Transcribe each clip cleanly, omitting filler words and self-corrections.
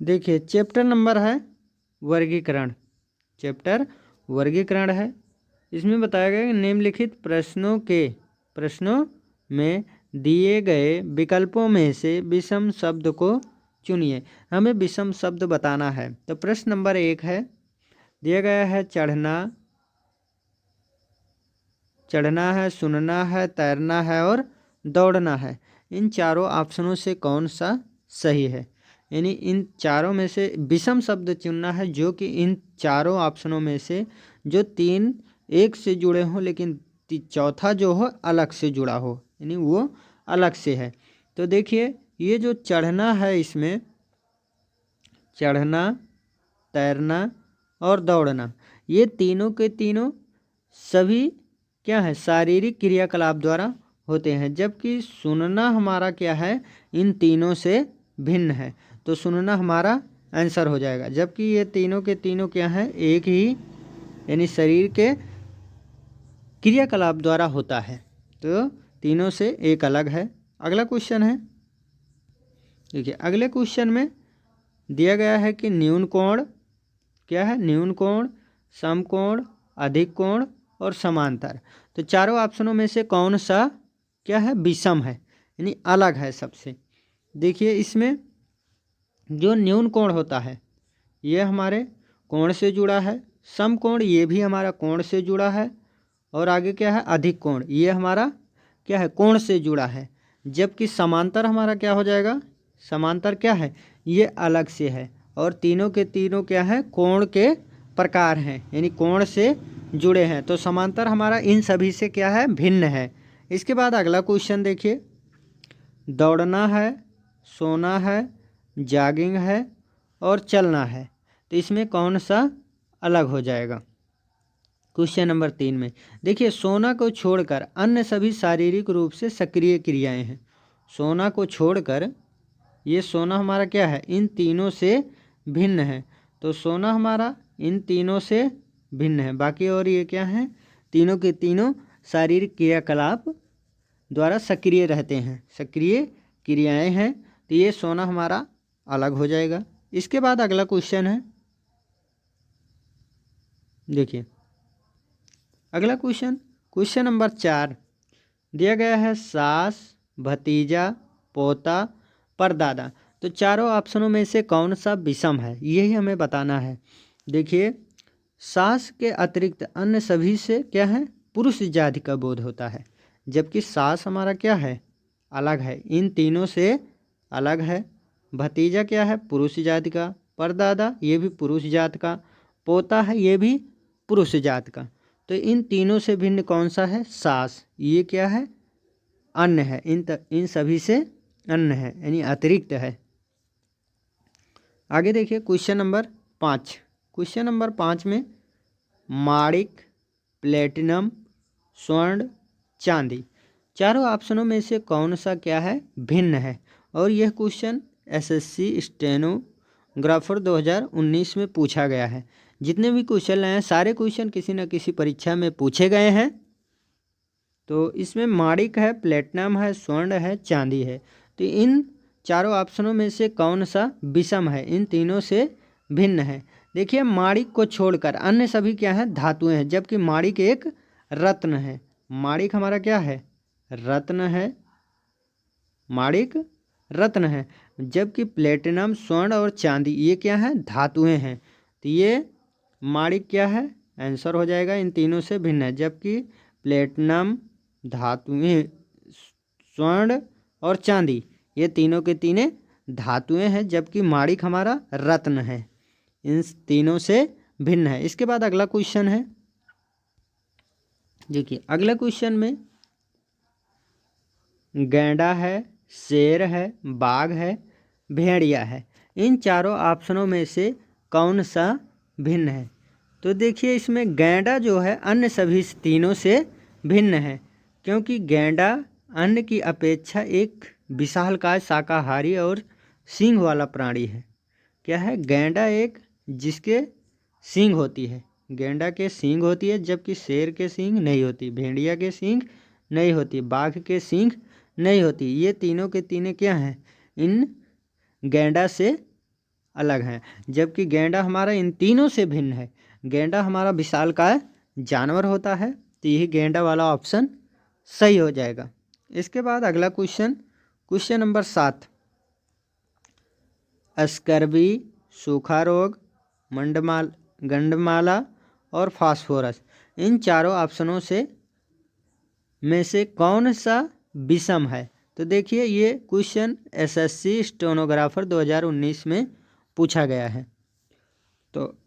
देखिए chapter number है वर्गीकरण। चैप्टर वर्गीकरण है। इसमें बताया गया कि निम्नलिखित प्रश्नों में दिए गए विकल्पों में से विषम शब्द को चुनिए। हमें विषम शब्द बताना है। तो प्रश्न नंबर 1 है, दिया गया है चढ़ना है, सुनना है, तैरना है और दौड़ना है। इन चारों ऑप्शनों से कौन सा सही है? यानी इन चारों में से विषम शब्द चुनना है जो कि इन चारों ऑप्शनों में से जो 3 एक से जुड़े हों लेकिन चौथा जो हो अलग से जुड़ा हो, यानी वो अलग से है। तो देखिए ये जो चढ़ना है, इसमें चढ़ना, तैरना और दौड़ना, ये तीनों के तीनों सभी क्या है, शारीरिक क्रियाकलाप द्वारा होते हैं। जबकि सुनना हमारा क्या है, इन तीनों से भिन्न है। तो सुनना हमारा आंसर हो जाएगा। जबकि ये तीनों के तीनों क्या है, एक ही यानी शरीर के क्रियाकलाप द्वारा होता है। तो तीनों से एक अलग है। अगला क्वेश्चन है, देखिए अगले क्वेश्चन में दिया गया है कि न्यून कोण क्या है, न्यून कोण, समकोण, अधिक कोण और समांतर। तो चारों ऑप्शनों में से कौन सा क्या है, विषम है, यानी अलग है सबसे। देखिए इसमें जो न्यून कोण होता है ये हमारे कोण से जुड़ा है, समकोण ये भी हमारा कोण से जुड़ा है, और आगे क्या है, अधिक कोण, ये हमारा क्या है, कोण से जुड़ा है। जबकि समांतर हमारा क्या हो जाएगा, समांतर क्या है, ये अलग से है। और तीनों के तीनों क्या है, कोण के प्रकार हैं, यानी कोण से जुड़े हैं। तो समांतर हमारा इन सभी से क्या है, भिन्न है। इसके बाद अगला क्वेश्चन देखिए, दौड़ना है, सोना है, जॉगिंग है और चलना है। तो इसमें कौन सा अलग हो जाएगा? क्वेश्चन नंबर 3 में देखिए, सोना को छोड़कर अन्य सभी शारीरिक रूप से सक्रिय क्रियाएं हैं। सोना को छोड़कर ये सोना हमारा क्या है, इन तीनों से भिन्न है। तो सोना हमारा इन तीनों से भिन्न है। बाकी और ये क्या है, तीनों के तीनों शारीरिक क्रियाकलाप द्वारा सक्रिय रहते हैं, सक्रिय क्रियाएं हैं। तो ये सोना हमारा अलग हो जाएगा। इसके बाद अगला क्वेश्चन है, देखिए अगला क्वेश्चन नंबर 4 दिया गया है, सास, भतीजा, पोता, परदादा। तो चारों ऑप्शनों में से कौन सा विषम है, यही हमें बताना है। देखिए सास के अतिरिक्त अन्य सभी से क्या है, पुरुष जाति का बोध होता है। जबकि सास हमारा क्या है, अलग है, इन तीनों से अलग है। भतीजा क्या है, पुरुष जाति का, परदादा ये भी पुरुष जाति का, पोता है ये भी पुरुष जाति का। तो इन तीनों से भिन्न कौन सा है, सास, ये क्या है, अन्य है, इन सभी से अन्य है, यानी अतिरिक्त है। आगे देखिए क्वेश्चन नंबर 5। क्वेश्चन नंबर 5 में माणिक, प्लेटिनम, स्वर्ण, चांदी, चारों ऑप्शनों में से कौन सा क्या है, भिन्न है। और यह क्वेश्चन एसएससी स्टेनोग्राफर 2019 में पूछा गया है। जितने भी क्वेश्चन आए हैं सारे क्वेश्चन किसी न किसी परीक्षा में पूछे गए हैं। तो इसमें माणिक है, प्लेटिनम है, स्वर्ण है, चांदी है। तो इन चारों ऑप्शनों में से कौन सा विषम है, इन तीनों से भिन्न है। देखिए माणिक को छोड़कर अन्य सभी क्या है, धातुएं हैं। जबकि माणिक एक रत्न है, माणिक हमारा क्या है, रत्न है, माणिक रत्न है। जबकि प्लेटिनम, स्वर्ण और चांदी ये क्या है, धातुएं हैं। तो ये माणिक क्या है, आंसर हो जाएगा, इन तीनों से भिन्न है। जबकि प्लेटिनम धातुएं, स्वर्ण और चांदी ये तीनों के तीनों धातुएं हैं। जबकि माणिक हमारा रत्न है, इन तीनों से भिन्न है। इसके बाद अगला क्वेश्चन है, देखिए अगला क्वेश्चन में गैंडा है, शेर है, बाघ है, भेड़िया है। इन चारों ऑप्शनों में से कौन सा भिन्न है। तो देखिए इसमें गैंडा जो है अन्य सभी तीनों से भिन्न है, क्योंकि गैंडा अन्य की अपेक्षा एक विशालकाय शाकाहारी और सींग वाला प्राणी है। क्या है, गैंडा एक जिसके सींग होती है, गैंडा के सींग होती है। जबकि शेर के सींग नहीं होती, भेड़िया के सींग नहीं होती, बाघ के सींग नहीं होती। ये तीनों के तीनों क्या हैं, इन गैंडा से अलग हैं, जबकि गैंडा हमारा इन तीनों से भिन्न है। गैंडा हमारा विशालकाय जानवर होता है, तो यही गैंडा वाला ऑप्शन सही हो जाएगा। इसके बाद अगला क्वेश्चन नंबर 7, स्कर्वी, सूखा रोग, गंडमाला और फास्फोरस, इन चारों ऑप्शनों में से कौन सा विषम है? तो देखिए ये क्वेश्चन एसएससी स्टेनोग्राफर 2019 में पूछा गया है। तो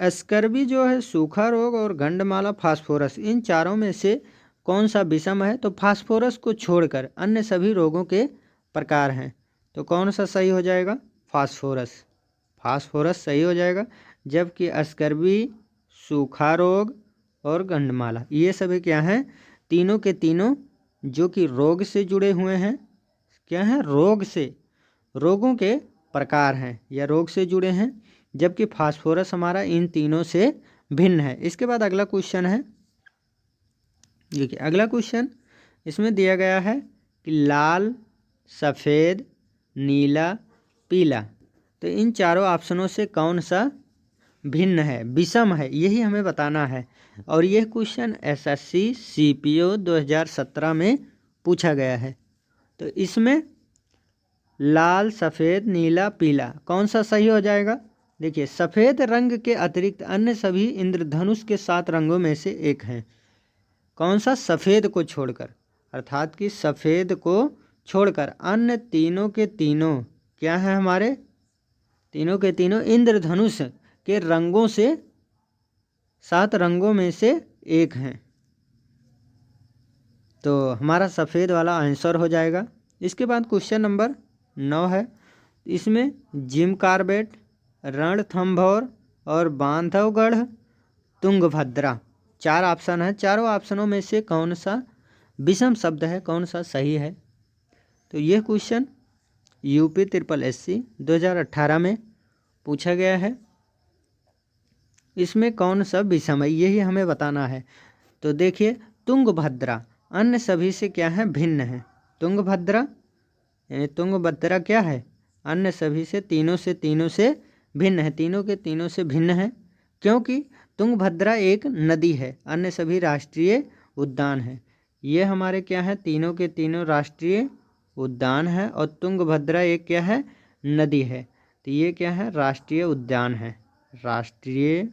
स्कर्वी जो है, सूखा रोग और गंडमाला, फास्फोरस, इन चारों में से कौन सा विषम है? तो फास्फोरस को छोड़कर अन्य सभी रोगों के प्रकार हैं। तो कौन सा सही हो जाएगा? फास्फोरस सही हो जाएगा। जबकि स्कर्वी, सूखा रोग और गंडमाला, ये सभी क्या हैं? तीनों के तीनों जो कि रोग से जुड़े हुए हैं। क्या हैं? रोगों के प्रकार हैं या रोग से जुड़े हैं। जबकि फास्फोरस हमारा इन तीनों से भिन्न है। इसके बाद अगला क्वेश्चन है, देखिए अगला क्वेश्चन इसमें दिया गया है कि लाल, सफ़ेद, नीला, पीला, तो इन चारों ऑप्शनों से कौन सा भिन्न है, विषम है, यही हमें बताना है। और यह क्वेश्चन एसएससी सीपीओ 2017 में पूछा गया है। तो इसमें लाल, सफ़ेद, नीला, पीला कौन सा सही हो जाएगा? देखिए सफ़ेद रंग के अतिरिक्त अन्य सभी इंद्रधनुष के 7 रंगों में से एक हैं। कौन सा? सफ़ेद को छोड़कर, अर्थात कि सफ़ेद को छोड़कर अन्य तीनों के तीनों क्या हैं? हमारे तीनों के तीनों इंद्रधनुष के रंगों से 7 रंगों में से एक हैं। तो हमारा सफ़ेद वाला आंसर हो जाएगा। इसके बाद क्वेश्चन नंबर 9 है। इसमें जिम कार्बेट, रणथंभौर और बांधवगढ़, तुंगभद्रा, 4 ऑप्शन है। चारों ऑप्शनों में से कौन सा विषम शब्द है, कौन सा सही है? तो यह क्वेश्चन यूपी SSSC 2018 में पूछा गया है। इसमें कौन सा विषम है, यही हमें बताना है। तो देखिए तुंगभद्रा अन्य सभी से क्या है? भिन्न है। तुंगभद्रा यानी तुंगभद्रा क्या है? अन्य सभी से तीनों से भिन्न है, तीनों के तीनों से भिन्न है, क्योंकि तुंगभद्रा एक नदी है, अन्य सभी राष्ट्रीय उद्यान है। ये हमारे क्या है? तीनों के तीनों राष्ट्रीय उद्यान है और तुंगभद्रा एक क्या है? नदी है। तो ये क्या है? राष्ट्रीय उद्यान है, राष्ट्रीय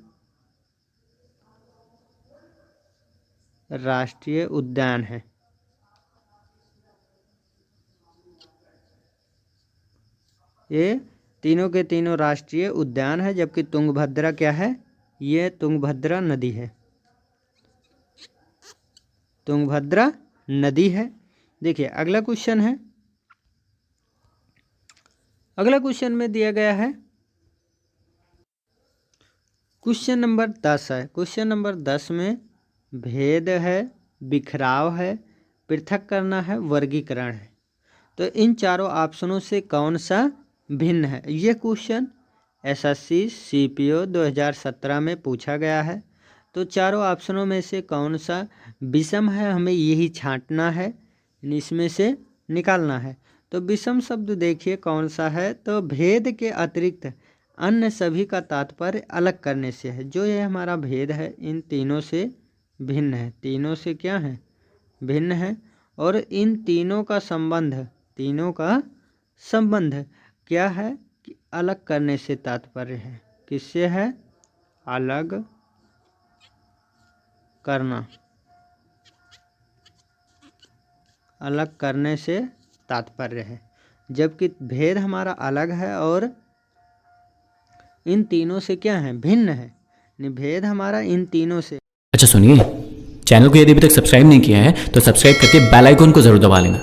उद्यान है। ये तीनों के तीनों राष्ट्रीय उद्यान है। जबकि तुंगभद्रा क्या है? ये तुंगभद्रा नदी है, तुंगभद्रा नदी है। देखिए अगला क्वेश्चन है। अगला क्वेश्चन में दिया गया है क्वेश्चन नंबर 10 है। क्वेश्चन नंबर 10 में भेद है, बिखराव है, पृथक करना है, वर्गीकरण है। तो इन चारों ऑप्शनों से कौन सा भिन्न है? ये क्वेश्चन एसएससी सीपीओ 2017 में पूछा गया है। तो चारों ऑप्शनों में से कौन सा विषम है, हमें यही छांटना है, इसमें से निकालना है। तो विषम शब्द देखिए कौन सा है? तो भेद के अतिरिक्त अन्य सभी का तात्पर्य अलग करने से है। जो ये हमारा भेद है इन तीनों से भिन्न है, तीनों से क्या है? भिन्न है। और इन तीनों का संबंध क्या है? कि अलग करने से तात्पर्य है। किससे है? अलग करना, अलग करने से तात्पर्य है। जबकि भेद हमारा अलग है और इन तीनों से क्या है? भिन्न है। भेद हमारा इन तीनों से। अच्छा सुनिए, चैनल को यदि अभी तक सब्सक्राइब नहीं किया है तो सब्सक्राइब करके बेल आइकन को जरूर दबा लेना।